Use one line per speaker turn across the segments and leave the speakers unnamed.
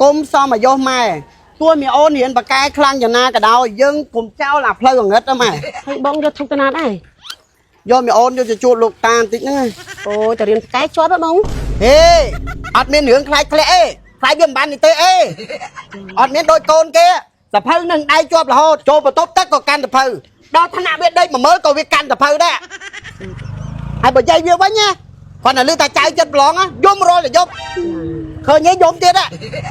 គុំសមមកយកម៉ែទួមីអូនរៀនបកែខ្លាំងយ៉ាងណាក៏ដោយយើងគុំចោលអាផ្លូវងឹតទៅម៉ែ
ហើយបងយកធុកតាណាដែរ
យកមីអូនយកទៅជួលលោកតាបន្តិចហ្នឹង
អូយតែរៀនបកែជាប់ហ៎បង
ហេអត់មានរឿងខ្លាចធ្លាក់អេខ្លាចវាមិនបាននេះទេអេអត់មានដូចកូនគេសភៅនឹងដៃជាប់រហូតចូលបន្ទប់ទឹកក៏កាន់សភៅដល់ថ្នាក់វាដេក10000ក៏វាកាន់សភៅដែរហើយបើយាយវាវិញណាគាត់តែលឺតែចៅចិត្តប្រឡងយំរលតែយប់ឃើញយំទៀត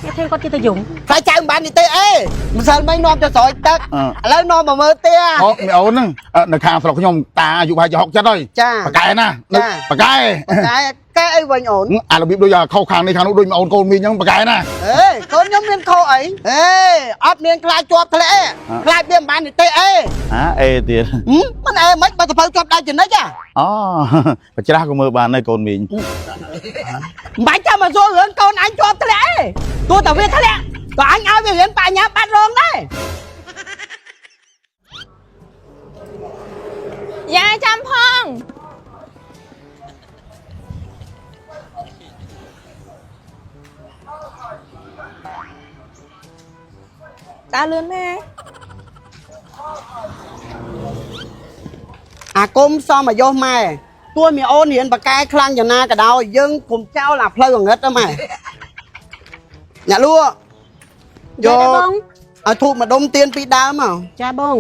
គេធ្វើគាត់គេទៅយំ
ខ្លាចចៅមិនបាននេះទេអេមិនសិលមិញនាំទៅស្រោចទឹកឥឡូវនាំមកមើលទៀត
អូមីអូនហ្នឹងនៅខាងស្រុកខ្ញុំតាអាយុប្រហែលជា60ហើយ
ចា
បកែណាបកែ
កែអីវិញអូន
អារបៀបដូចខុសខាងនេះខាងនោះដូចមីអូនកូនមីអញ្ចឹងបកែណា
អេកូនខ្ញុំមានខុសអីអេអត់មានខ្លាចជាប់ធ្លាក់ខ្លាចវាមិនបាននេះទេអេ
អេទៀត
មិនអេមិនបើសភៅជាប់ដៃចំណិច
អូបច្រាស់ក៏មើលបានដែរកូនមីង
មិនបាច់ចាំមកសួររឿងកូនអញជាប់ធ្លាក់ទោះតែវាធ្លាក់ក៏អញឲ្យវារៀនបញ្ញាបាត់រងដែរ
យាយចាំផងតាលឿនណា
គុំសមមកយកម៉ែទួមីអូនរៀនបកែខ្លាំងយ៉ាងណាក៏ដោយយើងគុំចោលអាផ្លូវងឹតទៅម៉ែអ្នកលួយក
បង
ឲ្យធូបម្ដុំទៀនពីដើមមក
ចាបង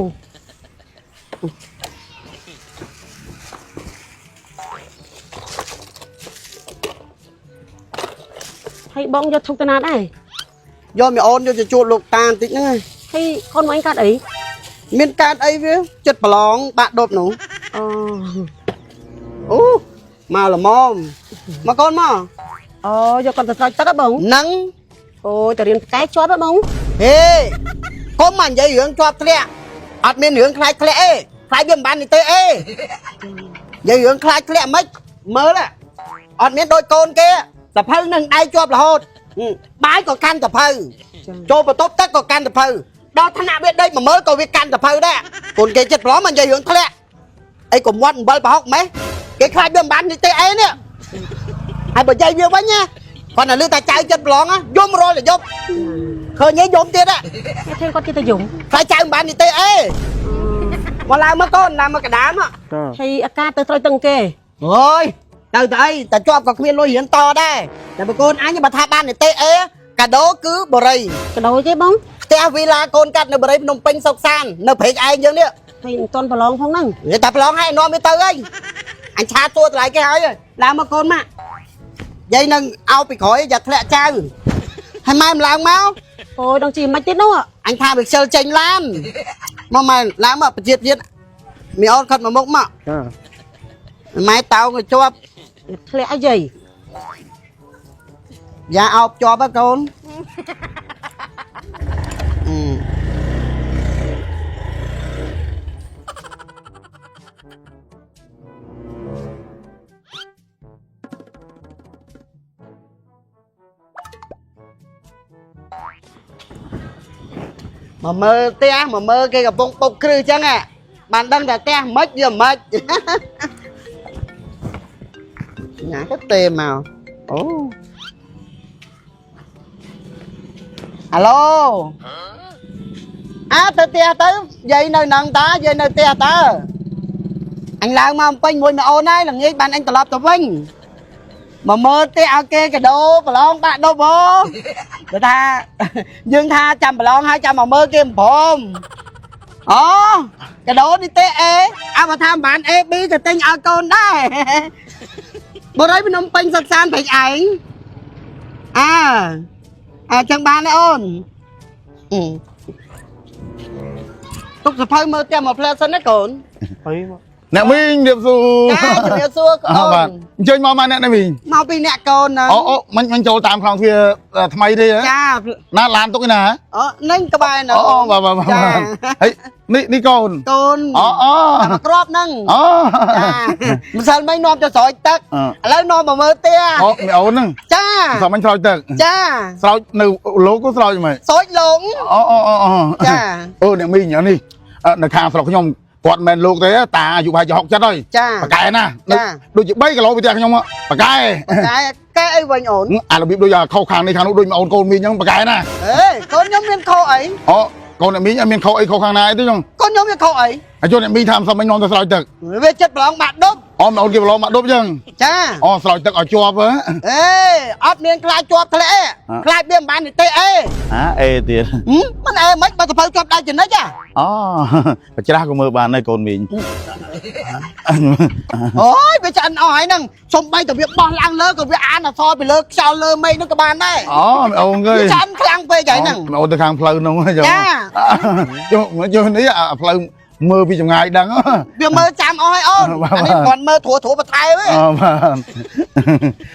ហើយបងយកធុកតាណាដែរ
យកមីអូនយកទៅជួលលោកតាបន្តិចហ្នឹង
ហើយកូនមកកាត់អី
មានកាត់អីវាចិត្តប្រឡងបាក់ដប់នោះអូមកល្មមមកកូនមក
អូយកគាត់ទៅស្រោចទឹកហ៎បង
ហ្នឹង
អូយតែរៀនបកែជាប់ហ៎បង
ហេកុំមកនិយាយរឿងជាប់ធ្លាក់អត់មានរឿងខ្លាចធ្លាក់អេខ្លាចវាមិនបាននេះទេអេនិយាយរឿងខ្លាចធ្លាក់មិនមើលអត់មានដូចកូនគេសភៅនឹងដៃជាប់រហូតបាយក៏កាន់សភៅចូលបន្ទប់ទឹកក៏កាន់សភៅដល់ថ្នាក់វាដេក10000ក៏វាកាន់សភៅដែរកូនគេចិត្តប្រឡំមកនិយាយរឿងធ្លាក់អីកុំវត្តអំបិលប្រហុកម៉េះគេខ្លាចវាមិនបាននេះទេអេនេះហើយបើយាយវាវិញណាគាត់តែលឺតែចៅចិត្តប្រឡងយំរលតែយប់ឃើញយំទៀត
គេធ្វើគាត់គេទៅយំ
ខ្លាចចៅមិនបាននេះទេអេមកឡើងមកកូនឡើងមកកដាម
ហើយអាការទៅត្រូវទាំងគេ
អូយទៅអីតែជាប់ក៏គ្មានលុយរៀនតដែរតែបើកូនអញបើថាបាននេះទេអេកាដូគឺបរិយ
កាដូគេបង
ផ្ទះវីឡាកូនកាត់នៅបរិយភ្នំពេញសុកសាននៅព្រែកឯងយើងនេះ
ហើយមិនតន់ប្រឡងផងហ្នឹង
និយាយតែប្រឡងឲ្យនាំវាទៅអីអញឆាតួតម្លៃគេហើយឡើងមកកូនមកយាយនឹងអោបពីក្រោយយ៉ាធ្លាក់ចៅហើយម៉ែមិនឡើងមក
អូយដល់ជីមិនទៀតនោះ
អញថាវាខ្ជិលចេញឡានមកម៉ែឡើងមកប្រជាទៀតមីអូនខិតមកមុខមកម៉ែតោងឲ្យជាប់
ធ្លាក់អីយាយ
យ៉ាអោបជាប់ហ៎កូនមកមើលផ្ទះមកមើលគេកំពុងពុកគ្រឹះចឹងបានដឹងតែផ្ទះមិនវាមិនញ៉ាទៅទេមកអូអាឡូទៅផ្ទះទៅយាយនៅនឹងតាយាយនៅផ្ទះតើអញឡើងមកពេញមួយម៉ែអូនហើយល្ងាចបានអញត្រឡប់ទៅវិញមកមើលផ្ទះឲ្យគេកាដូប្រឡងបាក់ដប់ហ៎បើថាយើងថាចាំប្រឡងហើយចាំមកមើលគេមិនព្រមអូកាដូនេះទេអេបើថាមិនបាន AB ក៏ទិញឲ្យកូនដែរបរិយភ្នំពេញសុកសានព្រែកឯងចឹងបានទេអូនទុកសភៅមើលផ្ទះមកផ្លែសិនណាកូន
អ្នកមីងរៀបសួរ
ចាជំរាបសួរកូន
បាទអញ្ជើញមកមកអ្នកនេះមីង
មកពីអ្នកកូនហ្នឹង
អូមិនចូលតាមខ្លងទ្វារថ្មីទេ
ចា
ណាឡានទុកឯណា
នឹងក្បែរហ្នឹង
បាទហើយនេះកូន
មកក្របហ្នឹងចាម្សិលមិញនាំទៅស្រោចទឹកឥឡូវនាំមកមើលផ្ទះ
មីអូនហ្នឹង
ចា
ស្រុកមិញស្រោចទឹក
ចា
ស្រោចនៅលោកក៏ស្រោចមិន
ស្រោចលង
ចាអ្នកមីងនេះនៅខាងស្រុកខ្ញុំ គាត់មិនលោកទេតាអាយុប្រហែលជា60ចិត្តហើយ
ចា
ប៉ាកែណា
ចា
ដូចជា3គីឡូពីផ្ទះខ្ញុំប៉ាកែ
តែកែអីវិញអូន
អារបៀបដូចខុសខាងនេះខាងនោះដូចអូនកូនមីងអញ្ចឹងប៉ាកែណា
អេកូនខ្ញុំមានខុសអី
អូកូនអ្នកមីងអត់មានខុសអីខុសខាងណាអីទេចុង
កូនខ្ញុំមានខុសអី
ហើយចូលអ្នកមីងថាមិនសមមិននាំទៅស្រោចទឹក
វាចិត្តប្រឡងបាក់ដប់
អូអូនគេប្រឡងមកដប់អញ្ចឹង
ចា
អូស្រោចទឹកឲ្យជាប់ហ៎
អេអត់មានខ្លាចជាប់ធ្លាក់ខ្លាចវាមិនបានទេអេ
អេទៀត
មិនអេមិនបើសភៅជាប់ដៃចំណិច
អូបច្រាស់ក៏មើលបានដែរកូនមីង
អូយវាឆ្អិនអស់ហើយហ្នឹងសំបីតែវាបោះឡើងលើក៏វាអានអសរពីលើខ្យល់លើមេឃហ្នឹងក៏បានដែរ
អូអូនគេ
វាឆ្អិនខ្លាំងពេកហើយហ្នឹង
អូនទៅខាងផ្លូវនោះចុង
ចា
យកនេះផ្លូវមើលពីចម្ងាយដឹង
វាមើលចាំអស់ហើយអូន
បាទ
អានេះគាត់មើលធัวបន្ថែមទេ
អូបាទ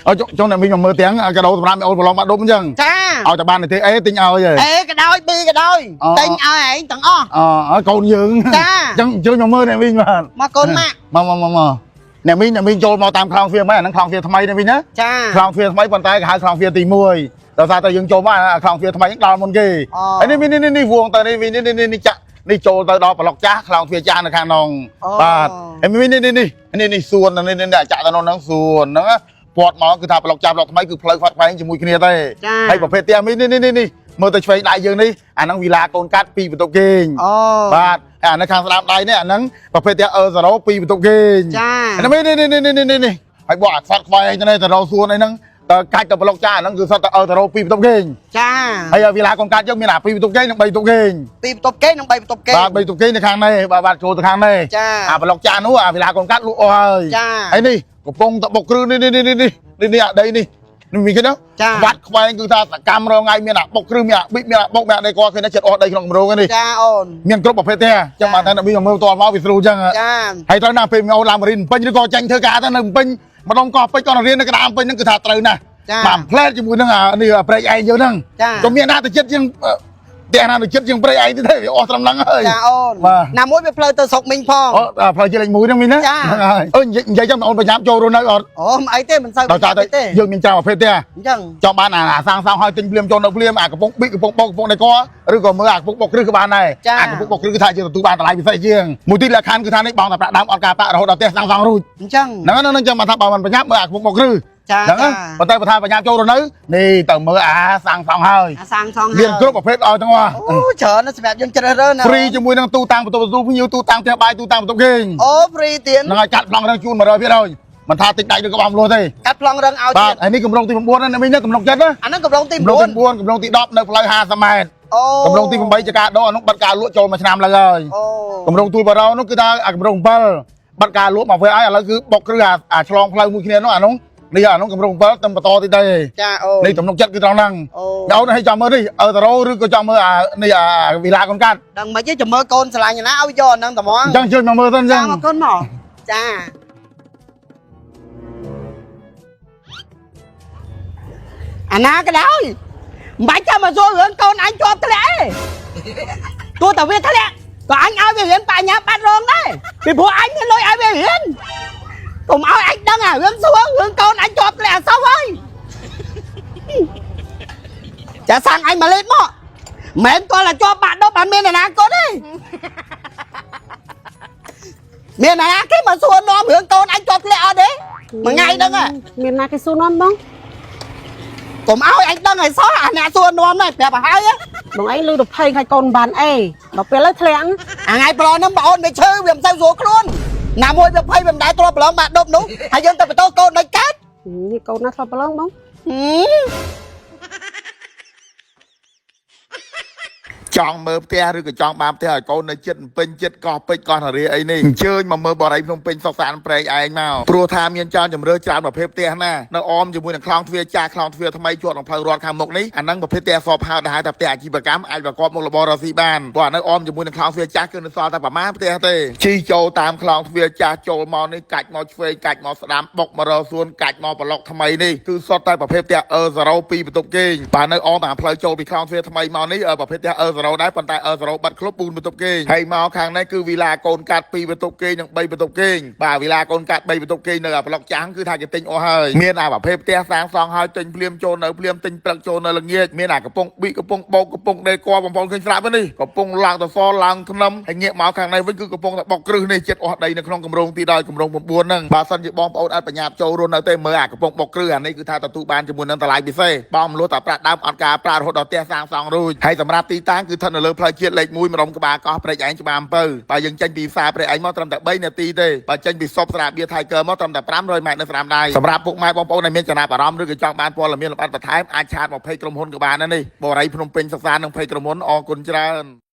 អូចុងអ្នកមីងមកមើលទាំងកាដូសម្រាប់អូនប្រឡងមកដុំអញ្ចឹង
ចា
ឲ្យតែបានទេអេទិញឲ្យហី
អេក៏ដោយពីក៏ដោយទិញឲ្យឯងទាំងអស់
អូកូនយើង
ចា
អញ្ចឹងជួយមកមើលអ្នកមីងបាទ
មកកូនម៉ាក់
មកអ្នកមីងចូលមកតាមខ្លងវាមិនអាហ្នឹងខ្លងវាថ្មីនេះវិញណា
ចា
ខ្លងវាថ្មីប៉ុន្តែគេហៅខ្លងវាទី1ដោយសារតែយើងចូលមកខ្លងវាថ្មីហ្នឹងដល់មុនគេហើយនេះវងទៅនេះចាក់នេះចូលទៅដល់ប្លុកចាស់ខ្លងវាចាស់នៅខាងនងបាទហើយនេះសួននេះចាក់ទៅក្នុងហ្នឹងសួនហ្នឹងពាត់មកគឺថាប្លុកចាស់ប្លុកថ្មីគឺផ្លូវផាត់ខ្វែងជាមួយគ្នាទេហើយប្រភេទផ្ទះមីនេះមើលទៅឆ្វេងដៃយើងនេះអាហ្នឹងវីឡាកូនកាត់2បន្ទប់គេង
អូ
បាទអានៅខាងស្ដាំដៃនេះអាហ្នឹងប្រភេទផ្ទះ0 2បន្ទប់គេង
ចា
នេះហើយបោះអាខ្វាត់ខ្វាយអីទៅនេះទៅរកសួនអីហ្នឹងកាច់ទៅប្លុកចាស់ហ្នឹងគឺសុទ្ធតែ0 2បន្ទប់គេង
ចា
ហើយវីឡាកូនកាត់យើងមានអា2បន្ទប់គេងនិង3បន្ទប់គេង
ពីបន្ទប់គេនិង3បន្ទប់គេ
បាទ3បន្ទប់គេងនៅខាងនេះបាទចូលទៅខាងនេះ
ចា
អាប្លុកចាស់នោះអាវីឡាកូនកាត់លក់អស់ហើយ
ចា
ហើយនេះកំពុងតែបុកគ្រឹះនេះអាដីនេះមានគេណា
ចា
បាត់ខ្វែងគឺថាសកម្មរងថ្ងៃមានអាបុកគ្រឹះមានអាប៊ិចមានអាបុកមានអាដីគាត់ឃើញចិត្តអស់ដីក្នុងគម្រោងនេះ
ចាអូន
មានគ្រប់ប្រភេទទេអញ្ចឹងបានថាអ្នកមីមើលតមកវាស្រួលអញ្ចឹង
ចា
ហើយត្រូវណាស់ពេលអូនឡើងមករៀនពេញឬក៏ចាញ់ធ្វើការទៅនៅពេញម្ដងក៏ពេញក៏រៀននៅកណ្ដាលពេញហ្នឹងគឺថាត្រូវណាស់បាទផ្លែតជាមួយនឹងនេះប្រេកឯងយើងហ្នឹងក៏មានណាទៅចិត្តជាងផ្ទះណាទៅចិត្តជាងប្រេកឯងទៅទេវាអស់ត្រឹមហ្នឹងហើយ
ចាអូនណាមួយវាផ្លូវទៅស្រុកមីងផង
អូផ្លូវជាលេខ1ហ្នឹងមីងណាហ្នឹងហើយនិយាយចឹងបងអូនប្រញាប់ចូលរស់នៅអត់
អូមិនអីទេមិនសូវ
ដល់តែទេយើងមានច្រើនប្រភេទទេ
អញ្ចឹង
ចង់បានអាសាងឲ្យទិញភ្លាមចូលនៅភ្លាមអាកំពុងប៊ិចកំពុងបោកកំពុងដៃកឬក៏មើលអាកំពុងបោកគ្រឹះក៏បានដែរអាកំពុងបោកគ្រឹះគឺថាយើងទទួលបានតម្លៃពិសេសជាងមួយទីលក្ខខណ្ឌគឺថានេះបងតែប្រាក់ដើមអត់ការប៉រហូតដល់ផ្ទះសាងរួច
អញ្ចឹង
ហ្នឹងចឹងមកថាបើមិនប្រញាប់មើលអាកំពុងបោកគ្រឹះ
ចា
ហ្នឹងប៉ុន្តែបើថាប្រញាប់ចូលរស់នៅនេះទៅមើលអាសាងហើយ
អាសាងសង
មានគ្រប់ប្រភេទឲ្យទាំងអស់
អូច្រើនណាស់សម្រាប់យើងជ្រើសរើសណា
ហ្វ្រីជាមួយនឹងទូតាំងបន្ទប់ទទួលភ្ញៀវទូតាំងផ្ទះបាយទូតាំងបន្ទប់គេង
អូហ្វ្រីទៀត
ហ្នឹងហើយកាត់ប្លង់រឿងជូន 100% មិនថាតិចដាច់ឬក៏បំលោះទេ
កាត់ប្លង់រឹងឲ្យ
បា
ទៀ
ទ
ត
ហើយនេះកម្រងទី9ណាមីងណាកម្រងចិត្តណា
អាហ្នឹងកម្រងទី
កម្រងទី9កម្រងទី10នៅផ្លូវ50ម៉ែត្រ
អូ
កម្រងទី8ចកាដោអានោះបាត់ការលក់ចូលមួយឆ្នាំឡើយហើយ
អូ
កម្រងទូលបារោនោះគឺថាអាកម្រង7បាត់ការលក់មកវិញឲ្យឥឡូវគឺបុកគ្រឹះអាឆ្លងផ្លូវមួយគ្នានោះអានោះនេះអានោះកម្រង7ទៅបន្តទៀតទេ
ចាអូ
នេះទំនុកចិត្តគឺត្រង់ហ្នឹង
អូ
អូនឲ្យចាំមើលនេះតារ៉ូឬក៏ចាំមើលអានេះអាវីឡាកូនកាត់
ដឹងមិនទេចាំមើលកូនស្រឡាញ់ណាឲ្យយកអាហ្នឹងត្មង
អញ្ចឹងជួយមកមើលទៅអញ្ចឹ
ចា
ង
មកកូនមកចាអាណាក៏ដោយមិនបាច់ចាំមកសួររឿងកូនអញជាប់ធ្លាក់ទេទោះតែវាធ្លាក់ក៏អញឲ្យវារៀនបញ្ញាបាត់រងដែរពីព្រោះអញមានលុយឲ្យវារៀនកុំឲ្យអញដឹងអារឿងសួររឿងកូនអញជាប់ធ្លាក់អសោះហើយចាសាំងអញមកលេតមកមិនគាត់làជាប់បាក់ដប់អត់មានអនាគតទេមានអាណាគេមកសួរនាំរឿងកូនអញជាប់ធ្លាក់អត់ទេមួយថ្ងៃហ្នឹង
មានណាគេសួរនាំបង
កុំឲ្យអញដឹងឲ្យសោះអាអ្នកសួរនាំហ្នឹងប្រាប់ឲ្យហើយ
បងអីលឺទៅភ័យឲ្យកូនបានអីដល់ពេលឥឡូវធ្លាក់
អាថ្ងៃប្រឡងហ្នឹងបងអូនវាឈឺវាមិនសូវស្រួលខ្លួនណាមួយវាភ័យវាមិនដែរទ្រាំប្រឡងបាក់ដប់នោះហើយយើងទៅបន្តកូនដូចកើត
នេះកូនណាធ្លាប់ប្រឡងបង
ចង់មើលផ្ទះឬក៏ចង់បានផ្ទះឲ្យកូននៅចិត្តពេញចិត្តកោះពេជ្រកោះនារីអីនេះអញ្ជើញមកមើលបរិយាភ្នំពេញសុកសានព្រែកឯងមកព្រោះថាមានច្រើនជំរឿច្រើនប្រភេទផ្ទះណានៅអមជាមួយនឹងខ្លងទ្វារចាស់ខ្លងទ្វារថ្មីជាប់ក្នុងផ្លូវរត់ខាងមុខនេះអាហ្នឹងប្រភេទផ្ទះសពហៅដែលហៅថាផ្ទះអាជីវកម្មអាចប្រកបមុខរបររកស៊ីបានព្រោះអានៅអមជាមួយនឹងខ្លងទ្វារចាស់គឺនៅសល់តែប្រមាណផ្ទះទេជីចូលតាមខ្លងទ្វារចាស់ចូលមកនេះកាច់មកឆ្វេងកាច់មកស្ដាំបុកមករកសួនកាច់មកប្លុកថ្មីនេះគឺសុទ្ធតែប្រភេទផ្ទះ0 2បន្ទប់គេងបាទនៅអមតាមផ្លូវចូលពីខ្លងទ្វារថ្មីមកនេះប្រភេទផ្ទះ0 រ៉ូដែរប៉ុន្តែអឺសរ៉ូបាត់ក្លុប4បន្ទប់គេងហើយមកខាងនេះគឺវីឡាកូនកាត់2បន្ទប់គេងនិង3បន្ទប់គេងបាទវីឡាកូនកាត់3បន្ទប់គេងនៅអាប្លុកចាំងគឺថាគេទិញអស់ហើយមានអាប្រភេទផ្ទះសាងសង់ហើយទិញភ្លាមចូលនៅភ្លាមទិញព្រឹកចូលនៅល្ងាចមានអាកំប៉ុងប៊ីកំប៉ុងបោកកំប៉ុងដេកបងប្អូនឃើញស្រាប់នេះកំប៉ុងឡើងតសឡើងធ្នំហើយងាកមកខាងនេះវិញគឺកំប៉ុងតែបុកគ្រឹះនេះចិត្តអស់ដីនៅក្នុងគម្រោងទីដល់គម្រោង9ហ្នឹងបើសិនជាបងប្អូនអត់បញ្ញាប់ចូលរស់នៅទេមើលអាកំប៉ុងបុកគ្រឹះអានេះគឺថាទទួលបានជាមួយនឹងតម្លៃពិសេសបងមលុះតែប្រាក់ដើមអត់ការប្រាក់រហូតដល់ផ្ទះសាងសង់រួចហើយសម្រាប់ទីតាំងគឺស្ថិតនៅលើផ្លូវជាតិលេខ1ម្រុំក្បាលកោះព្រែកឯងច្បារអំពៅបើយើងចេញពីផ្សារព្រែកឯងមកត្រឹមតែ3នាទីទេបើចេញពីសពស្រាបៀរថៃកើមកត្រឹមតែ500ម៉ែត្រនៅស្រាមដៃសម្រាប់ពុកម៉ែបងប្អូនដែលមានចំណាប់អារម្មណ៍ឬក៏ចង់បានព័ត៌មានលម្អិតបន្ថែមអាចឆាតមកពេចក្រុមហ៊ុនក៏បានដែរនេះបរិយាភ្នំពេញសិក្សានឹងពេចក្រុមហ៊ុនអរគុណច្រើន